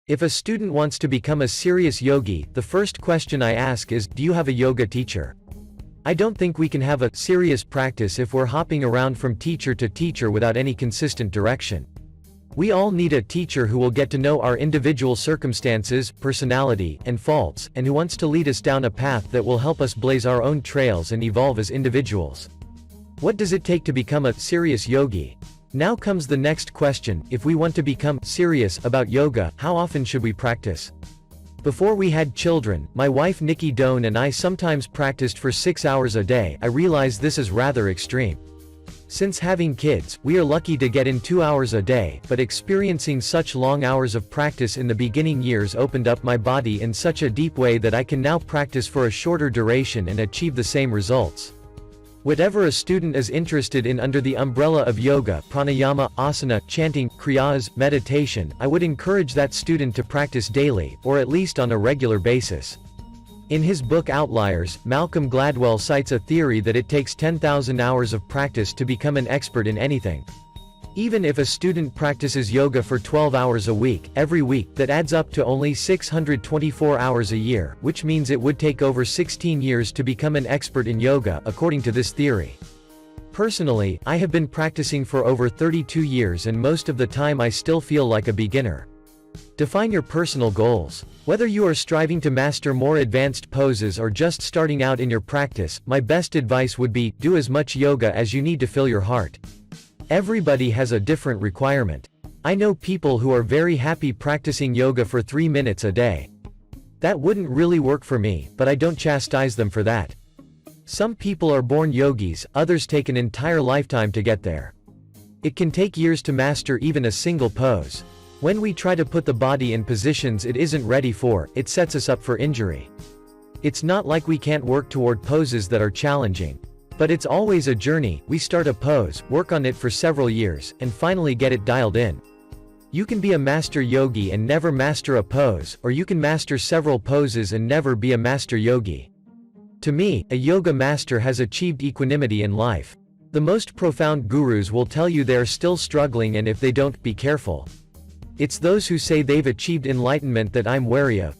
If a student wants to become a serious yogi, the first question I ask is, do you have a yoga teacher? I don't think we can have a serious practice if we're hopping around from teacher to teacher without any consistent direction. We all need a teacher who will get to know our individual circumstances, personality, and faults, and who wants to lead us down a path that will help us blaze our own trails and evolve as individuals. What does it take to become a serious yogi? Now comes the next question: if we want to become serious about yoga, how often should we practice? Before we had children, my wife Nikki Doan and I sometimes practiced for 6 hours a day. I realize this is rather extreme. Since having kids, we are lucky to get in 2 hours a day, but experiencing such long hours of practice in the beginning years opened up my body in such a deep way that I can now practice for a shorter duration and achieve the same results. Whatever a student is interested in under the umbrella of yoga, pranayama, asana, chanting, kriyas, meditation, I would encourage that student to practice daily, or at least on a regular basis. In his book Outliers, Malcolm Gladwell cites a theory that it takes 10,000 hours of practice to become an expert in anything. Even if a student practices yoga for 12 hours a week, every week, that adds up to only 624 hours a year, which means it would take over 16 years to become an expert in yoga, according to this theory. Personally, I have been practicing for over 32 years and most of the time I still feel like a beginner. Define your personal goals. Whether you are striving to master more advanced poses or just starting out in your practice, my best advice would be, do as much yoga as you need to fill your heart. Everybody has a different requirement. I know people who are very happy practicing yoga for 3 minutes a day. That wouldn't really work for me, but I don't chastise them for that. Some people are born yogis, others take an entire lifetime to get there. It can take years to master even a single pose. When we try to put the body in positions it isn't ready for, it sets us up for injury. It's not like we can't work toward poses that are challenging. But it's always a journey. We start a pose, work on it for several years, and finally get it dialed in. You can be a master yogi and never master a pose, or you can master several poses and never be a master yogi. To me, a yoga master has achieved equanimity in life. The most profound gurus will tell you they're still struggling, and if they don't, be careful. It's those who say they've achieved enlightenment that I'm wary of.